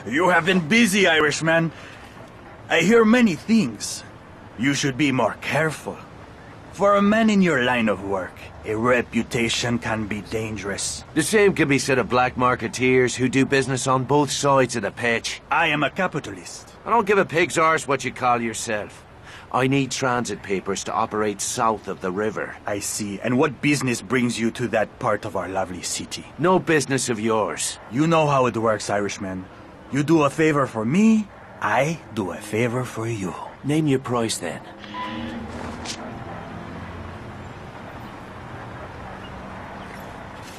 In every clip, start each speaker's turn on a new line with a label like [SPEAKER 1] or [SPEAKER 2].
[SPEAKER 1] You have been busy, Irishman. I hear many things. You should be more careful. For a man in your line of work, a reputation can be dangerous.
[SPEAKER 2] The same can be said of black marketeers who do business on both sides of the pitch.
[SPEAKER 1] I am a capitalist.
[SPEAKER 2] I don't give a pig's arse what you call yourself. I need transit papers to operate south of the river.
[SPEAKER 1] I see. And what business brings you to that part of our lovely city?
[SPEAKER 2] No business of yours.
[SPEAKER 1] You know how it works, Irishman. You do a favor for me, I do a favor for you.
[SPEAKER 2] Name your price then.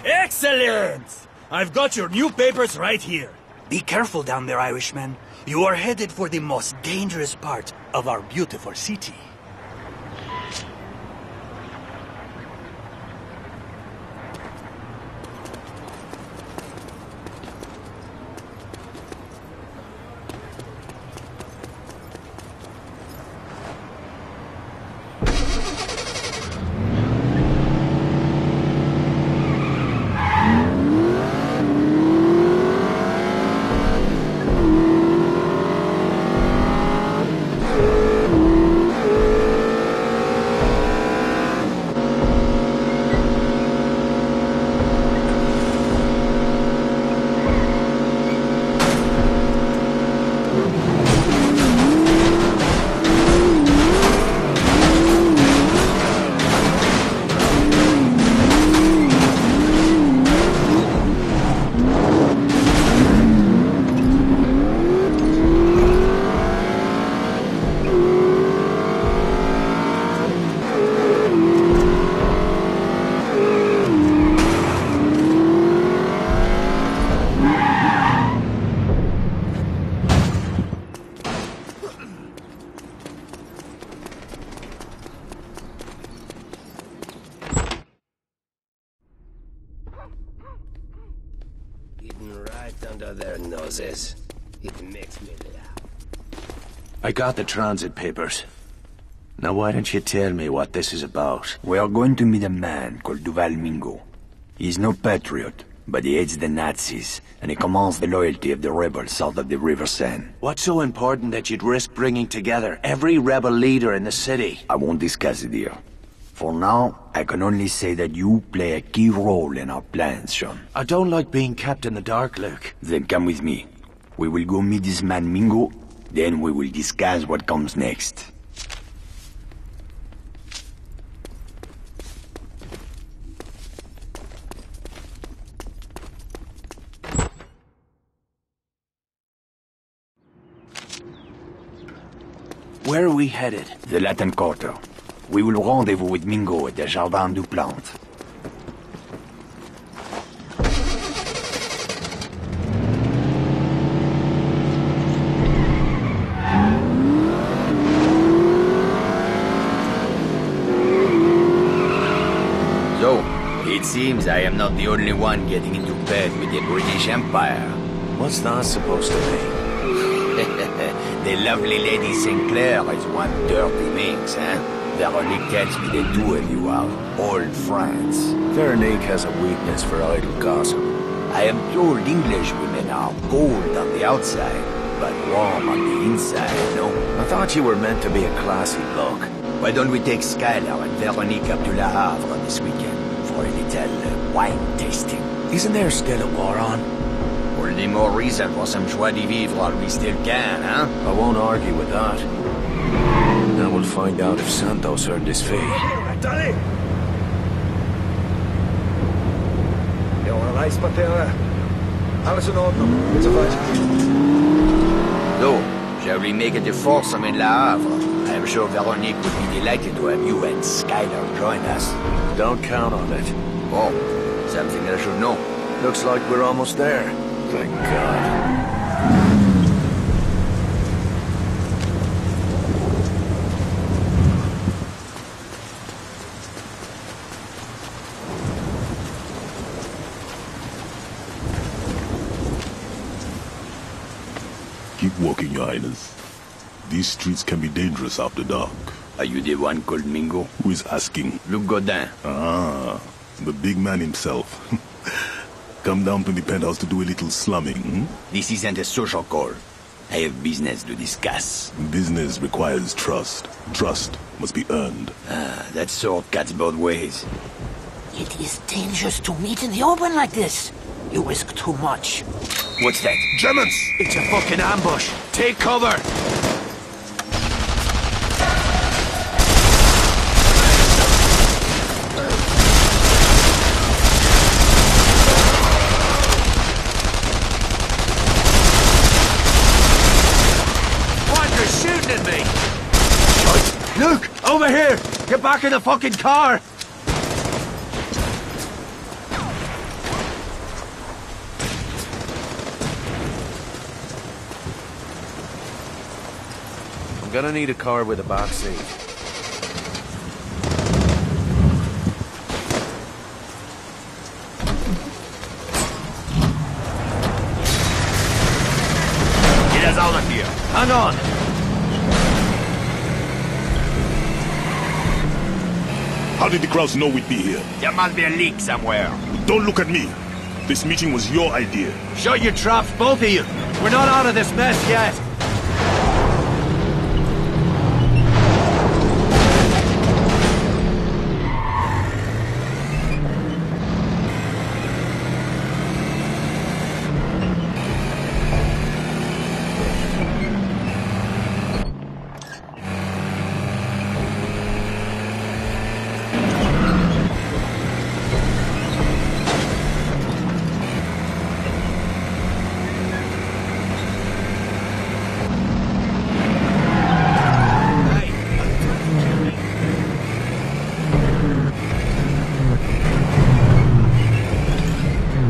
[SPEAKER 1] Excellent! I've got your new papers right here. Be careful down there, Irishman. You are headed for the most dangerous part of our beautiful city.
[SPEAKER 3] Under their noses. It makes me laugh.
[SPEAKER 2] I got the transit papers. Now why don't you tell me what this is about?
[SPEAKER 4] We are going to meet a man called Duval Mingo. He's no patriot, but he hates the Nazis, and he commands the loyalty of the rebels south of the River Seine.
[SPEAKER 2] What's so important that you'd risk bringing together every rebel leader in the city?
[SPEAKER 4] I won't discuss it here. For now, I can only say that you play a key role in our plans, Sean.
[SPEAKER 2] I don't like being kept in the dark, Luke.
[SPEAKER 4] Then come with me. We will go meet this man Mingo, then we will discuss what comes next.
[SPEAKER 2] Where are we headed?
[SPEAKER 4] The Latin Quarter. We will rendezvous with Mingo at the Jardin du Plante.
[SPEAKER 5] So, it seems I am not the only one getting into bed with the British Empire.
[SPEAKER 2] What's that supposed to mean?
[SPEAKER 5] The lovely Lady Sinclair is one dirty minx, eh? Veronique tells me the two of you are old friends.
[SPEAKER 2] Veronique has a weakness for idle gossip.
[SPEAKER 5] I am told English women are cold on the outside, but warm on the inside, no?
[SPEAKER 2] I thought you were meant to be a classy bloke.
[SPEAKER 5] Why don't we take Skylar and Veronique up to Le Havre this weekend for a little wine tasting?
[SPEAKER 2] Isn't there still a war on?
[SPEAKER 5] All the more reason for some joie de vivre while we still can, huh?
[SPEAKER 2] I won't argue with that. Now we'll find out if Santos earned his fee.
[SPEAKER 6] Attendez! Ja, reis Pater. Alles in Ordnung. It's a fight.
[SPEAKER 5] So, shall we make it a foursome in Le Havre? I am sure Veronique would be delighted to have you and Skylar join us.
[SPEAKER 2] Don't count on it.
[SPEAKER 5] Oh, something I should know.
[SPEAKER 2] Looks like we're almost there. Thank God.
[SPEAKER 7] Keep walking, Your Highness. These streets can be dangerous after dark.
[SPEAKER 5] Are you the one called Mingo?
[SPEAKER 7] Who is asking?
[SPEAKER 5] Luc Godin.
[SPEAKER 7] Ah, the big man himself. come down from the penthouse to do a little slumming, hmm?
[SPEAKER 5] This isn't a social call. I have business to discuss.
[SPEAKER 7] Business requires trust. Trust must be earned.
[SPEAKER 5] That sword cuts both ways.
[SPEAKER 8] It is dangerous to meet in the open like this. You risk too much.
[SPEAKER 5] What's that?
[SPEAKER 7] Germans!
[SPEAKER 2] It's a fucking ambush. Take cover! What? They're shooting at me! Shit! Luke! Over here! Get back in the fucking car! I'm gonna need a car with a back seat.
[SPEAKER 5] Get us out of here.
[SPEAKER 2] Hang on!
[SPEAKER 7] How did the crowds know we'd be here?
[SPEAKER 5] There must be a leak somewhere.
[SPEAKER 7] Don't look at me. This meeting was your idea.
[SPEAKER 2] Shut your traps, both of you! We're not out of this mess yet!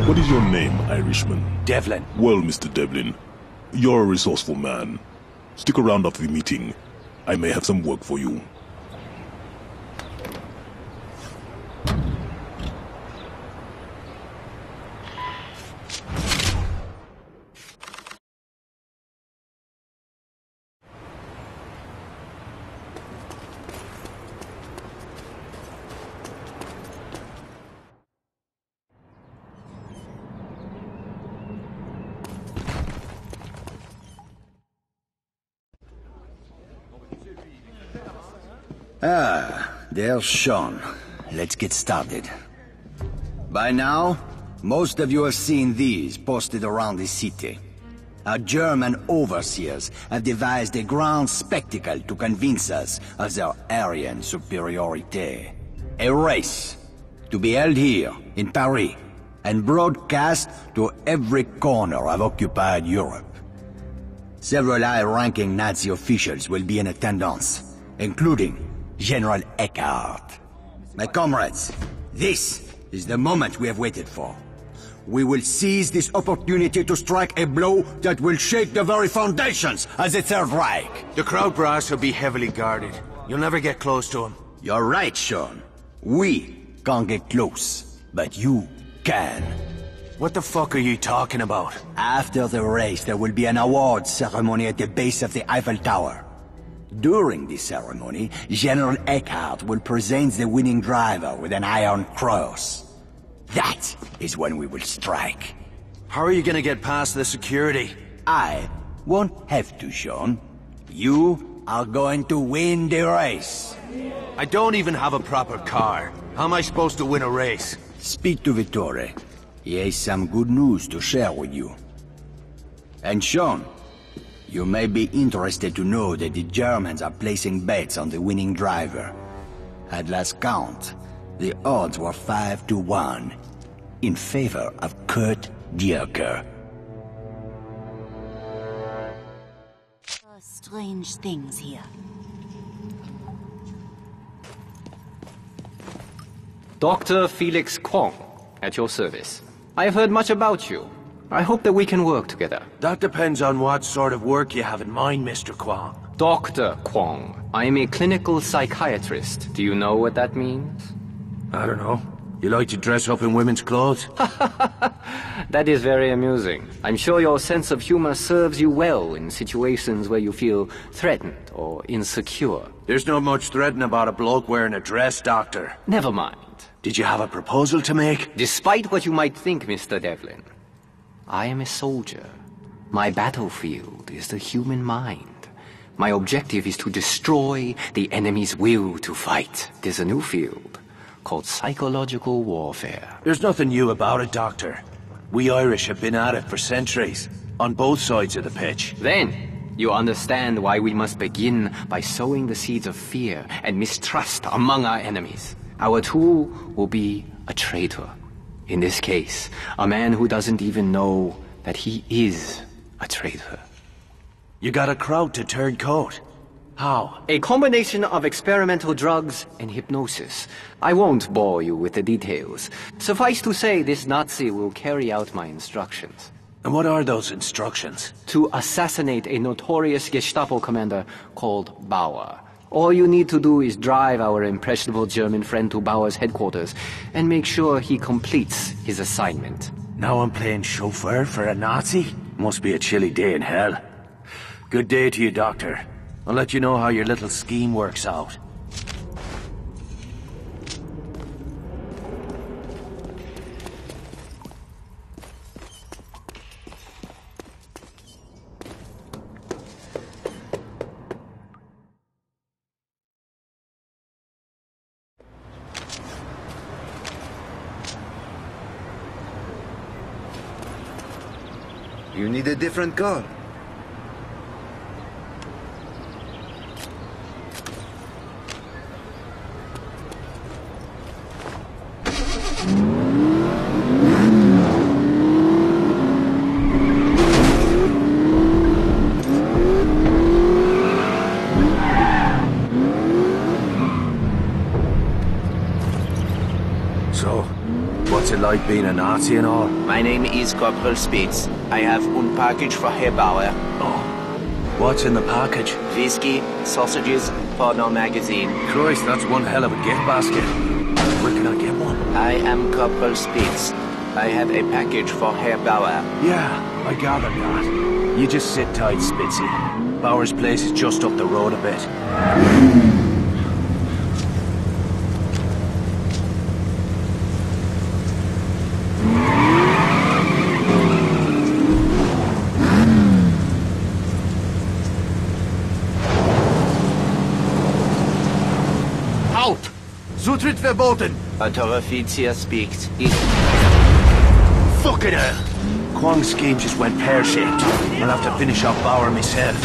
[SPEAKER 7] What is your name, Irishman?
[SPEAKER 2] Devlin.
[SPEAKER 7] Well, Mr. Devlin, you're a resourceful man. Stick around after the meeting. I may have some work for you.
[SPEAKER 5] There's Sean. Let's get started. By now, most of you have seen these posted around the city. Our German overseers have devised a grand spectacle to convince us of their Aryan superiority. A race to be held here in Paris and broadcast to every corner of occupied Europe. Several high-ranking Nazi officials will be in attendance, including General Eckhart. My comrades, this is the moment we have waited for. We will seize this opportunity to strike a blow that will shake the very foundations of the Third Reich.
[SPEAKER 2] The crowd brass will be heavily guarded. You'll never get close to him.
[SPEAKER 5] You're right, Sean. We can't get close, but you can.
[SPEAKER 2] What the fuck are you talking about?
[SPEAKER 5] After the race, there will be an award ceremony at the base of the Eiffel Tower. During this ceremony, General Eckhart will present the winning driver with an Iron Cross. That is when we will strike.
[SPEAKER 2] How are you gonna get past the security?
[SPEAKER 5] I won't have to, Sean. You are going to win the race.
[SPEAKER 2] I don't even have a proper car. How am I supposed to win a race?
[SPEAKER 5] Speak to Vittore. He has some good news to share with you. And Sean, you may be interested to know that the Germans are placing bets on the winning driver. At last count, the odds were 5-1 in favor of Kurt Dierker.
[SPEAKER 9] Strange things here.
[SPEAKER 10] Dr. Felix Kwong, at your service. I have heard much about you. I hope that we can work together.
[SPEAKER 2] That depends on what sort of work you have in mind, Mr. Kwong.
[SPEAKER 10] Dr. Kwong, I am a clinical psychiatrist. Do you know what that means?
[SPEAKER 2] I don't know. You like to dress up in women's clothes?
[SPEAKER 10] That is very amusing. I'm sure your sense of humor serves you well in situations where you feel threatened or insecure.
[SPEAKER 2] There's not much threatening about a bloke wearing a dress, Doctor.
[SPEAKER 10] Never mind.
[SPEAKER 2] Did you have a proposal to make?
[SPEAKER 10] Despite what you might think, Mr. Devlin, I am a soldier. My battlefield is the human mind. My objective is to destroy the enemy's will to fight. There's a new field called psychological warfare.
[SPEAKER 2] There's nothing new about it, Doctor. We Irish have been at it for centuries, on both sides of the pitch.
[SPEAKER 10] Then, you understand why we must begin by sowing the seeds of fear and mistrust among our enemies. Our tool will be a traitor. In this case, a man who doesn't even know that he is a traitor.
[SPEAKER 2] You got a crowd to turn coat. How?
[SPEAKER 10] A combination of experimental drugs and hypnosis. I won't bore you with the details. Suffice to say, this Nazi will carry out my instructions.
[SPEAKER 2] And what are those instructions?
[SPEAKER 10] To assassinate a notorious Gestapo commander called Bauer. All you need to do is drive our impressionable German friend to Bauer's headquarters and make sure he completes his assignment.
[SPEAKER 2] Now I'm playing chauffeur for a Nazi? Must be a chilly day in hell. Good day to you, Doctor. I'll let you know how your little scheme works out.
[SPEAKER 5] You need a different car.
[SPEAKER 2] So, what's it like being a Nazi and all?
[SPEAKER 9] My name is Corporal Spitz. I have one package for Herr Bauer.
[SPEAKER 2] Oh. What's in the package?
[SPEAKER 9] Whiskey, sausages, porno magazine.
[SPEAKER 2] Christ, that's one hell of a gift basket. Where can I get one?
[SPEAKER 9] I am Corporal Spitz. I have a package for Herr Bauer.
[SPEAKER 2] Yeah, I gathered that. You just sit tight, Spitzy. Bauer's place is just up the road a bit.
[SPEAKER 6] Zutritt verboten!
[SPEAKER 9] Unteroffizier speaks.
[SPEAKER 2] Fucking hell! Kwang's scheme just went pear-shaped. I'll have to finish off Bauer myself.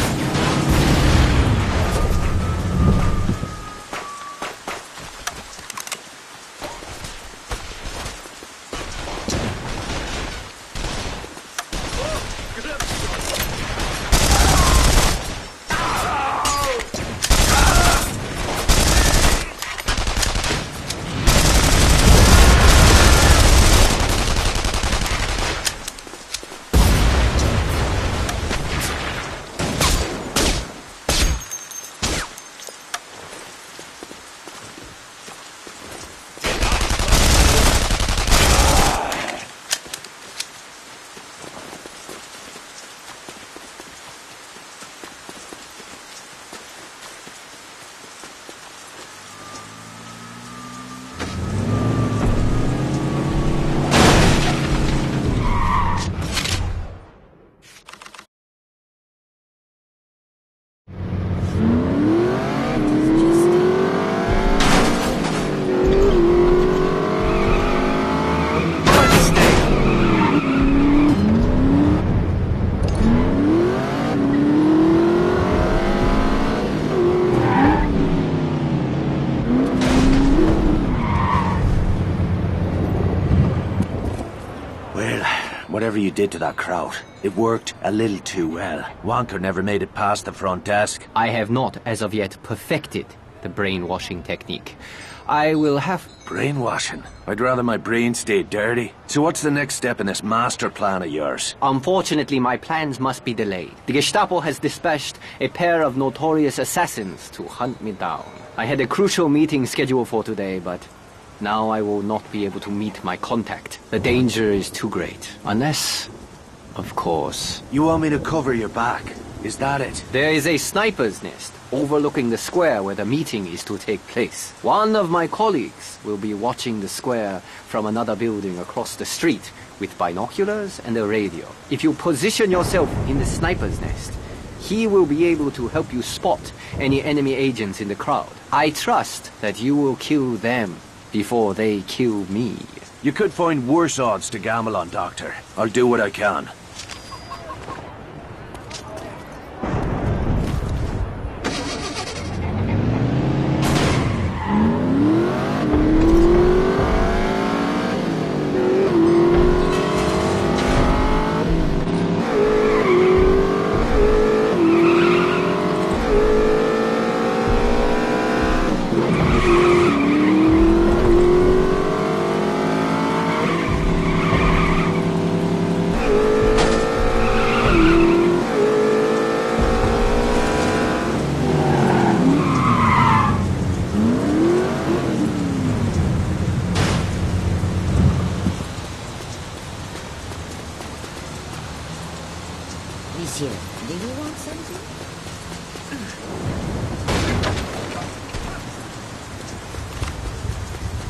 [SPEAKER 2] Whatever you did to that crowd, it worked a little too well. Wanker never made it past the front desk.
[SPEAKER 10] I have not, as of yet, perfected the brainwashing technique. I will have...
[SPEAKER 2] Brainwashing? I'd rather my brain stayed dirty. So what's the next step in this master plan of yours?
[SPEAKER 10] Unfortunately, my plans must be delayed. The Gestapo has dispatched a pair of notorious assassins to hunt me down. I had a crucial meeting scheduled for today, but now I will not be able to meet my contact. The danger is too great. Unless, of course...
[SPEAKER 2] You want me to cover your back? Is that it?
[SPEAKER 10] There is a sniper's nest overlooking the square where the meeting is to take place. One of my colleagues will be watching the square from another building across the street with binoculars and a radio. If you position yourself in the sniper's nest, he will be able to help you spot any enemy agents in the crowd. I trust that you will kill them before they kill me.
[SPEAKER 2] You could find worse odds to gamble on, Doctor. I'll do what I can.
[SPEAKER 8] Monsieur, do you want something?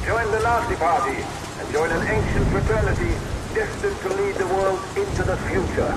[SPEAKER 6] Join the Nazi Party and join an ancient fraternity destined to lead the world into the future.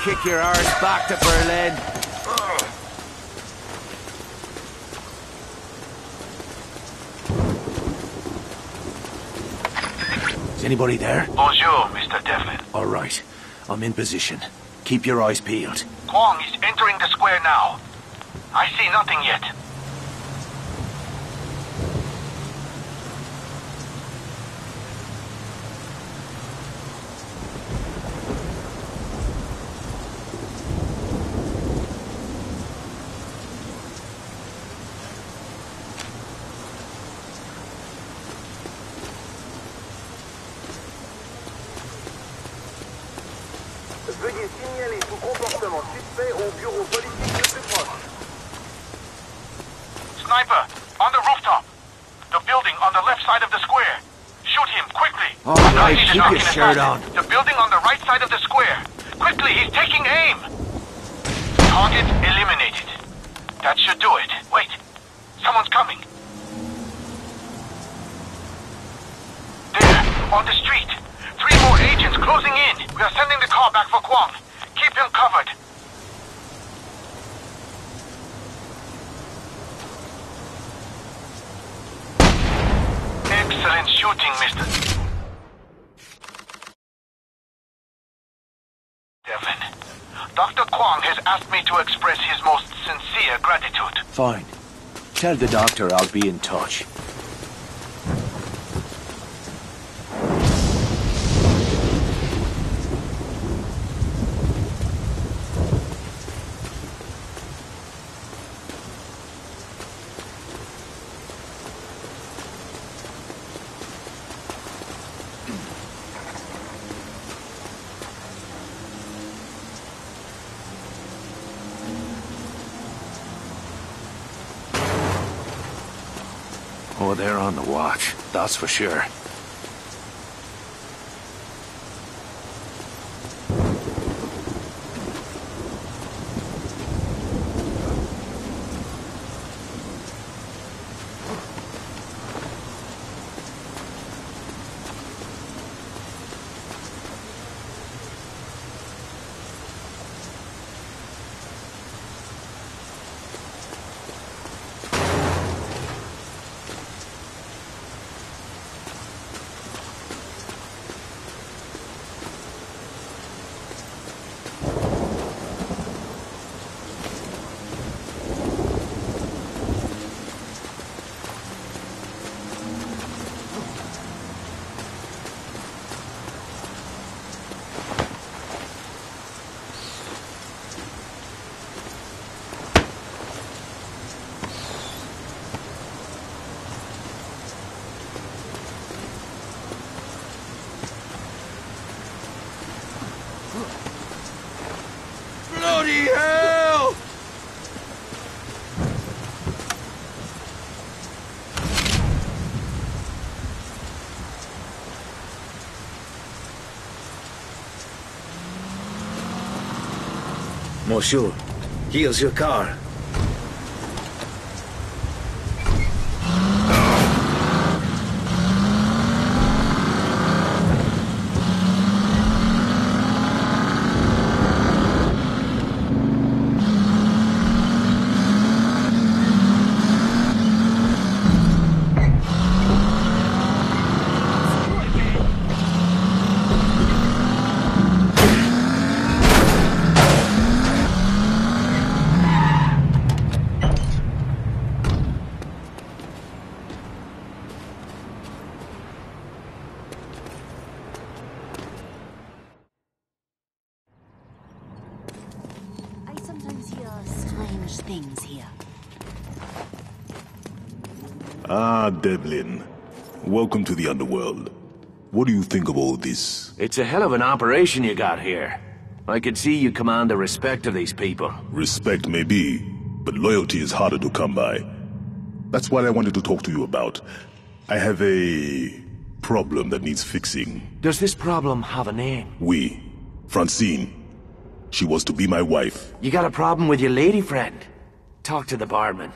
[SPEAKER 2] Kick your arse back to Berlin. Is anybody there?
[SPEAKER 11] Bonjour, Mr. Devlin.
[SPEAKER 2] All right. I'm in position. Keep your eyes peeled.
[SPEAKER 11] Kwong is entering the square now. I see nothing yet.
[SPEAKER 6] Veuillez signaler tout comportement suspect au bureau politique le plus proche.
[SPEAKER 11] Sniper, on the rooftop. The building on the left side of the square. Shoot him, quickly.
[SPEAKER 2] All right, keep your shirt on.
[SPEAKER 11] The building on the right side of the square. Quickly, he's taking aim. Target eliminated. That should do it. Wait, someone's coming. There, on the street. 3 more agents closing in. We are sending the car back for Kwong. Keep him covered. Excellent shooting, Mr. Devlin. Dr. Kwong has asked me to express his most sincere gratitude.
[SPEAKER 2] Fine. Tell the doctor I'll be in touch. Oh, they're on the watch, that's for sure. Monsieur, here's your car.
[SPEAKER 8] Things here.
[SPEAKER 7] Ah, Devlin. Welcome to the underworld. What do you think of all this?
[SPEAKER 2] It's a hell of an operation you got here. I can see you command the respect of these people.
[SPEAKER 7] Respect may be, but loyalty is harder to come by. That's what I wanted to talk to you about. I have a problem that needs fixing.
[SPEAKER 2] Does this problem have a name?
[SPEAKER 7] Oui. Francine. She was to be my wife.
[SPEAKER 2] You got a problem with your lady friend? Talk to the barman.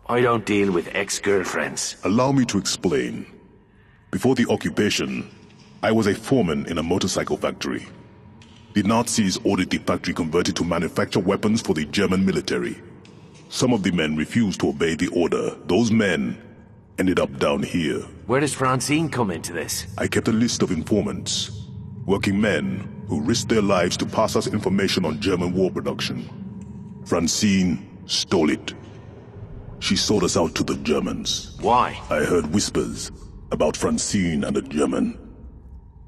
[SPEAKER 2] I don't deal with ex-girlfriends.
[SPEAKER 7] Allow me to explain. Before the occupation, I was a foreman in a motorcycle factory. The Nazis ordered the factory converted to manufacture weapons for the German military. Some of the men refused to obey the order. Those men ended up down here.
[SPEAKER 2] Where does Francine come into this?
[SPEAKER 7] I kept a list of informants. Working men who risked their lives to pass us information on German war production. Francine stole it. She sold us out to the Germans.
[SPEAKER 2] Why?
[SPEAKER 7] I heard whispers about Francine and a German.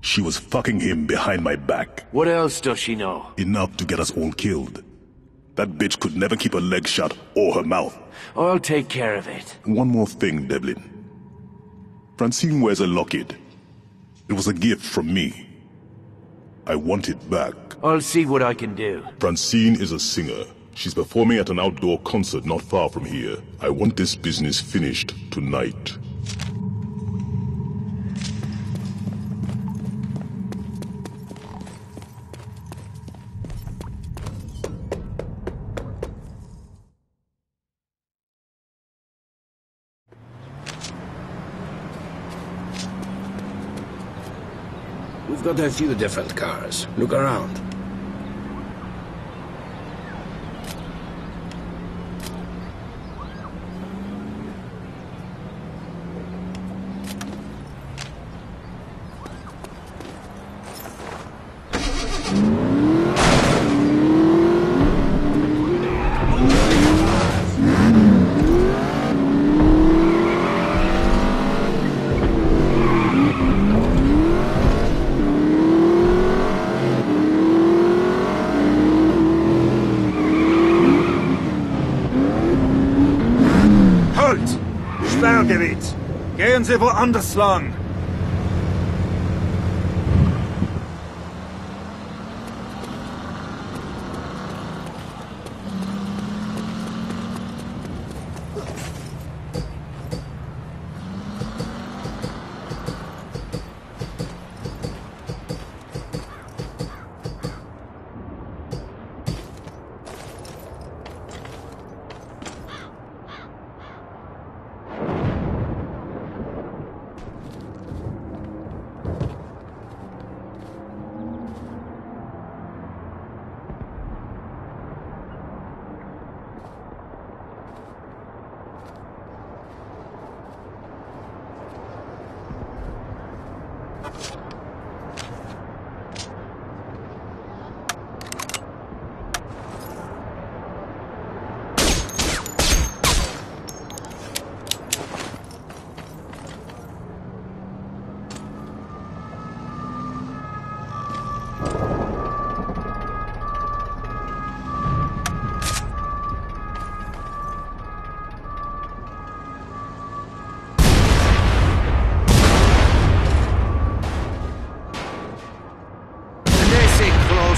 [SPEAKER 7] She was fucking him behind my back.
[SPEAKER 2] What else does she know?
[SPEAKER 7] Enough to get us all killed. That bitch could never keep her legs shut or her mouth.
[SPEAKER 2] I'll take care of it.
[SPEAKER 7] One more thing, Devlin. Francine wears a locket. It was a gift from me. I want it back.
[SPEAKER 2] I'll see what I can do.
[SPEAKER 7] Francine is a singer. She's performing at an outdoor concert not far from here. I want this business finished tonight.
[SPEAKER 3] We've got a few different cars. Look around.
[SPEAKER 1] Sperrgebiet! Gehen Sie woanders lang!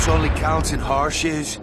[SPEAKER 12] Only counts in horseshoes.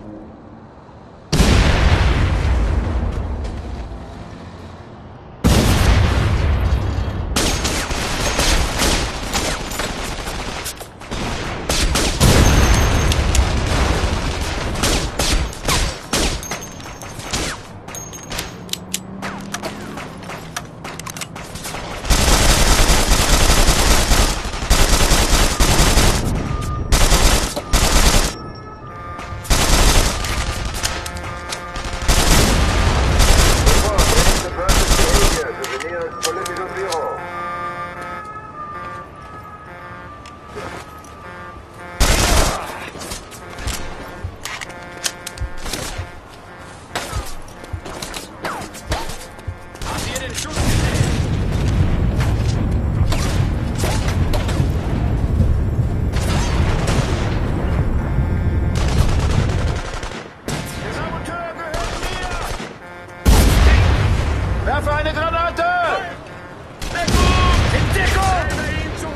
[SPEAKER 12] Werfe eine Granate!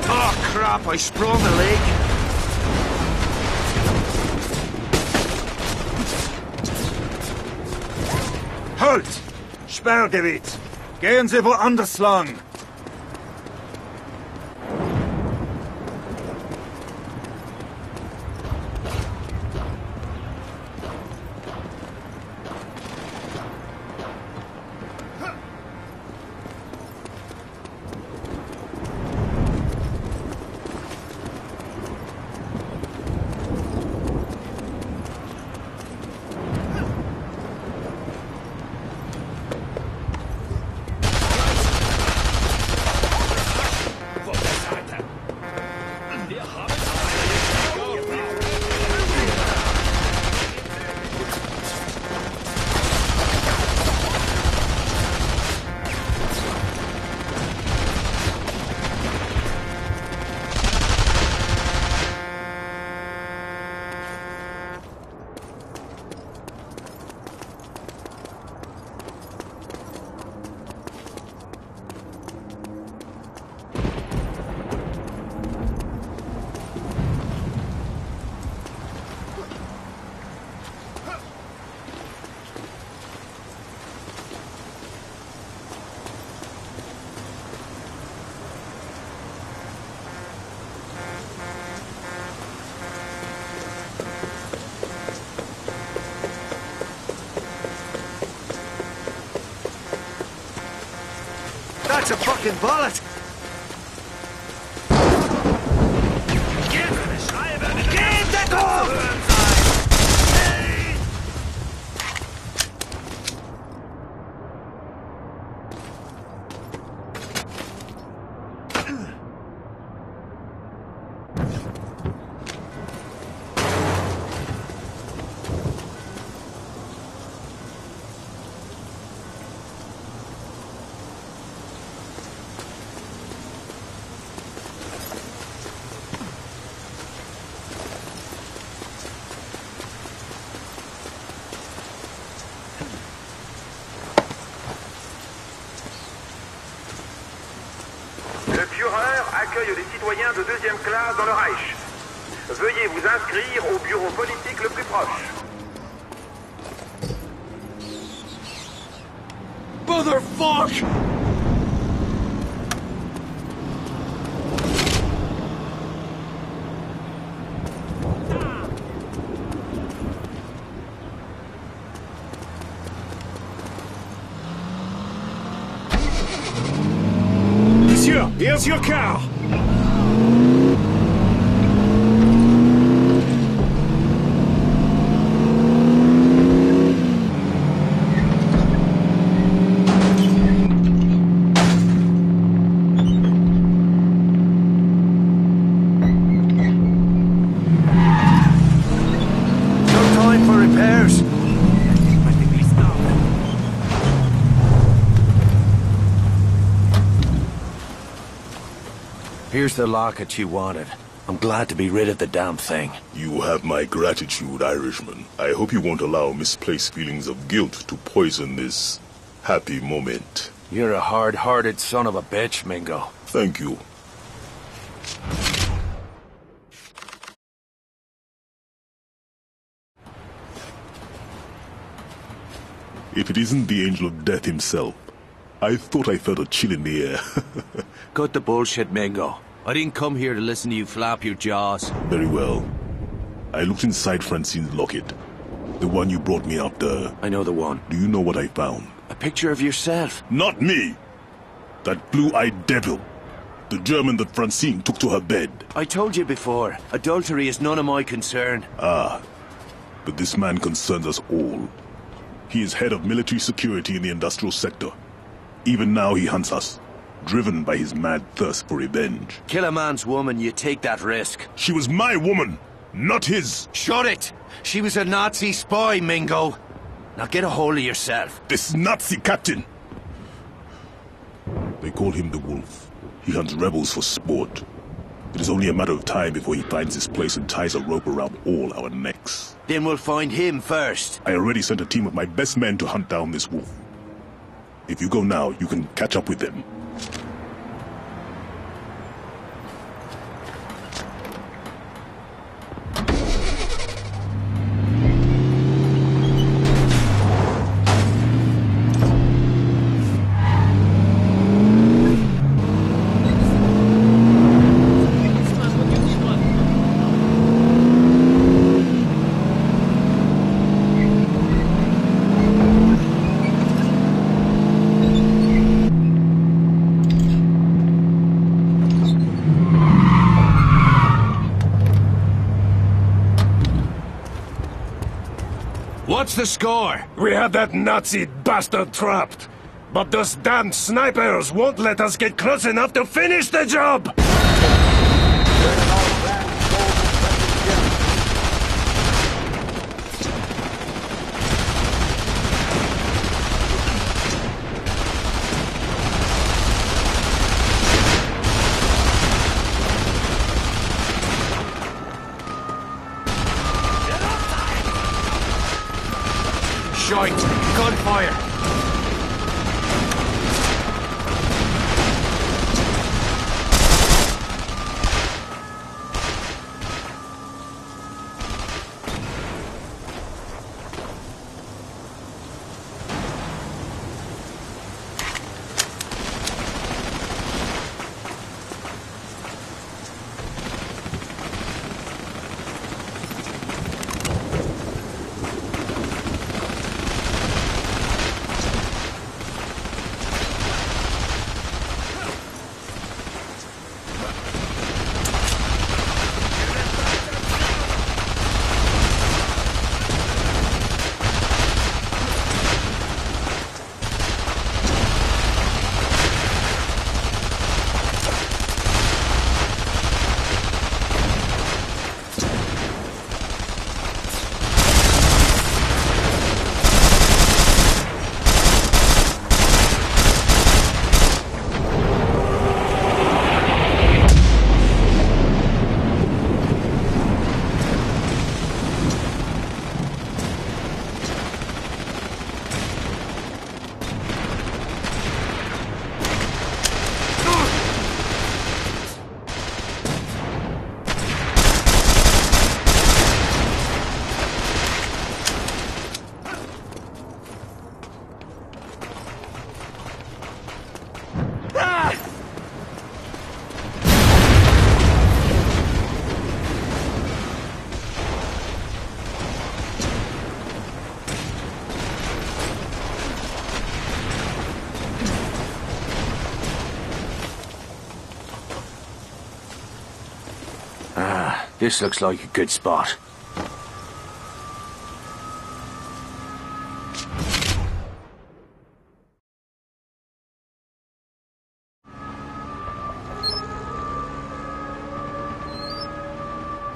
[SPEAKER 2] Oh crap, I sprung a leak.
[SPEAKER 1] Halt! Sperrgebiet! Gehen Sie woanders lang!
[SPEAKER 2] That's a fucking bullet! Get that off!
[SPEAKER 6] Le Führer accueille les citoyens de deuxième classe dans le Reich. Veuillez vous inscrire au bureau politique le plus proche.
[SPEAKER 2] Motherfuck!
[SPEAKER 12] Monsieur, here's your car!
[SPEAKER 2] Here's the locket you wanted. I'm glad to be rid of the damn thing.
[SPEAKER 7] You have my gratitude, Irishman. I hope you won't allow misplaced feelings of guilt to poison this happy moment.
[SPEAKER 2] You're a hard-hearted son of a bitch, Mingo.
[SPEAKER 7] Thank you. If it isn't the Angel of Death himself, I thought I felt a chill in the air.
[SPEAKER 2] Cut the bullshit, Mingo. I didn't come here to listen to you flap your jaws.
[SPEAKER 7] Very well. I looked inside Francine's locket. The one you brought me after.
[SPEAKER 2] I know the one.
[SPEAKER 7] Do you know what I found?
[SPEAKER 2] A picture of yourself.
[SPEAKER 7] Not me! That blue-eyed devil. The German that Francine took to her bed.
[SPEAKER 2] I told you before, adultery is none of my concern.
[SPEAKER 7] Ah, but this man concerns us all. He is head of military security in the industrial sector. Even now he hunts us, driven by his mad thirst for revenge.
[SPEAKER 2] Kill a man's woman, you take that risk.
[SPEAKER 7] She was my woman, not his.
[SPEAKER 2] Shut it! She was a Nazi spy, Mingo. Now get a hold of yourself.
[SPEAKER 7] This Nazi captain! They call him the Wolf. He hunts rebels for sport. It is only a matter of time before he finds his place and ties a rope around all our necks.
[SPEAKER 2] Then we'll find him first.
[SPEAKER 7] I already sent a team of my best men to hunt down this Wolf. If you go now, you can catch up with them.
[SPEAKER 12] What's the score? We had that Nazi bastard trapped. But those damn snipers won't let us get close enough to finish the job!
[SPEAKER 2] Shite! Gunfire! This looks like a good spot.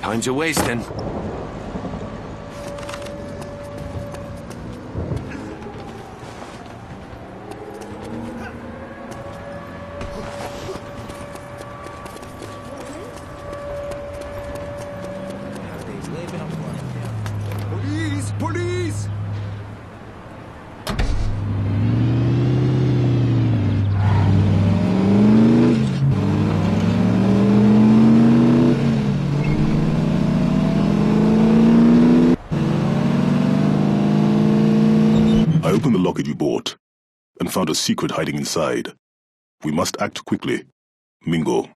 [SPEAKER 2] Time's a wasting.
[SPEAKER 12] Police! Police!
[SPEAKER 7] I opened the locket you bought and found a secret hiding inside. We must act quickly. Mingo.